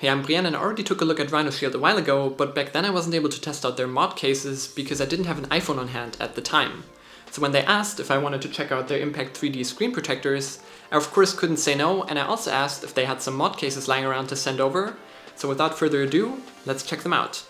Hey, I'm Brian and I already took a look at RhinoShield a while ago, but back then I wasn't able to test out their mod cases because I didn't have an iPhone on hand at the time. So when they asked if I wanted to check out their Impact 3D screen protectors, I of course couldn't say no, and I also asked if they had some mod cases lying around to send over. So without further ado, let's check them out.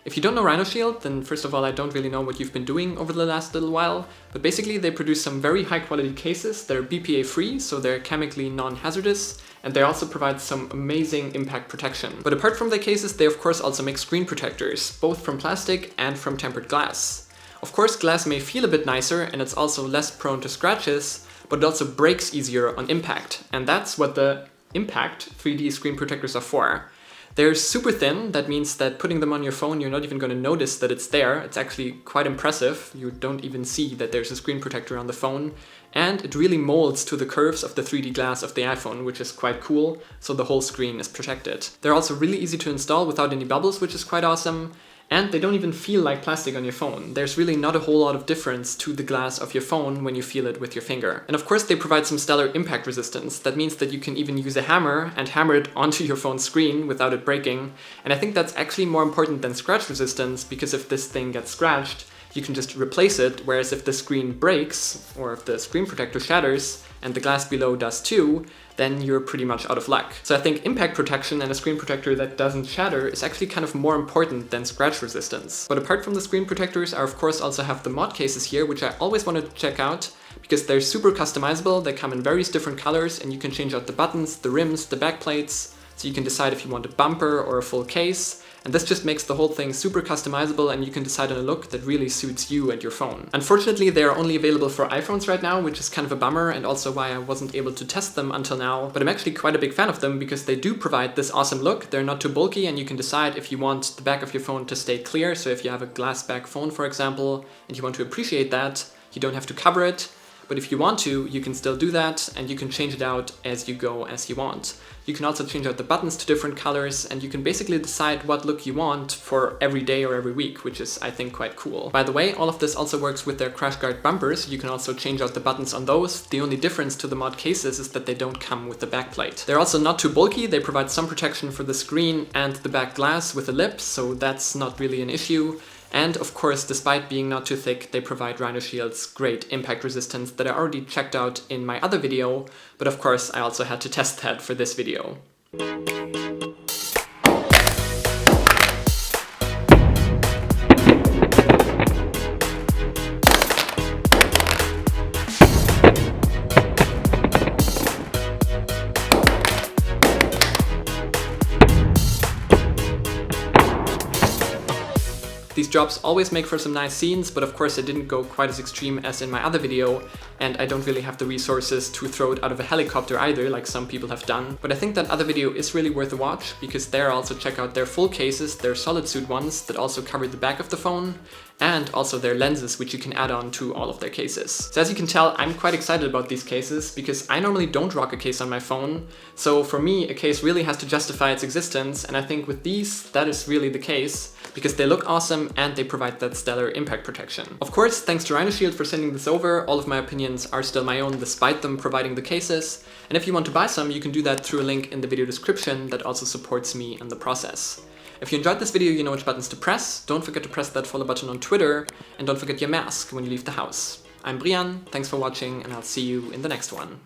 If you don't know RhinoShield, then first of all I don't really know what you've been doing over the last little while, but basically they produce some very high quality cases that are BPA free, so they're chemically non-hazardous, and they also provide some amazing impact protection. But apart from their cases, they of course also make screen protectors, both from plastic and from tempered glass. Of course glass may feel a bit nicer and it's also less prone to scratches, but it also breaks easier on impact, and that's what the Impact 3D screen protectors are for. They're super thin, that means that putting them on your phone you're not even going to notice that it's there. It's actually quite impressive. You don't even see that there's a screen protector on the phone, and it really molds to the curves of the 3D glass of the iPhone, which is quite cool, so the whole screen is protected. They're also really easy to install without any bubbles, which is quite awesome. And they don't even feel like plastic on your phone. There's really not a whole lot of difference to the glass of your phone when you feel it with your finger. And of course they provide some stellar impact resistance. That means that you can even use a hammer and hammer it onto your phone's screen without it breaking. And I think that's actually more important than scratch resistance, because if this thing gets scratched, you can just replace it, whereas if the screen breaks, or if the screen protector shatters, and the glass below does too, then you're pretty much out of luck. So I think impact protection and a screen protector that doesn't shatter is actually kind of more important than scratch resistance. But apart from the screen protectors, I of course also have the mod cases here, which I always wanted to check out, because they're super customizable. They come in various different colors, and you can change out the buttons, the rims, the back plates, so you can decide if you want a bumper or a full case. And this just makes the whole thing super customizable, and you can decide on a look that really suits you and your phone. Unfortunately, they are only available for iPhones right now, which is kind of a bummer, and also why I wasn't able to test them until now. But I'm actually quite a big fan of them because they do provide this awesome look. They're not too bulky, and you can decide if you want the back of your phone to stay clear. So if you have a glass back phone, for example, and you want to appreciate that, you don't have to cover it. But if you want to, you can still do that, and you can change it out as you go as you want. You can also change out the buttons to different colors, and you can basically decide what look you want for every day or every week, which is, I think, quite cool. By the way, all of this also works with their crash guard bumpers. You can also change out the buttons on those. The only difference to the mod cases is that they don't come with the backplate. They're also not too bulky. They provide some protection for the screen and the back glass with a lip, so that's not really an issue. And of course, despite being not too thick, they provide RhinoShield's great impact resistance that I already checked out in my other video, but of course I also had to test that for this video. These jobs always make for some nice scenes, but of course I didn't go quite as extreme as in my other video, and I don't really have the resources to throw it out of a helicopter either, like some people have done. But I think that other video is really worth a watch, because there I also check out their full cases, their solid suit ones that also cover the back of the phone, and also their lenses, which you can add on to all of their cases. So as you can tell, I'm quite excited about these cases, because I normally don't rock a case on my phone, so for me a case really has to justify its existence, and I think with these that is really the case, because they look awesome and they provide that stellar impact protection. Of course, thanks to RhinoShield for sending this over. All of my opinions are still my own despite them providing the cases, and if you want to buy some, you can do that through a link in the video description that also supports me in the process. If you enjoyed this video, you know which buttons to press. Don't forget to press that follow button on Twitter, and don't forget your mask when you leave the house. I'm Brian, thanks for watching, and I'll see you in the next one.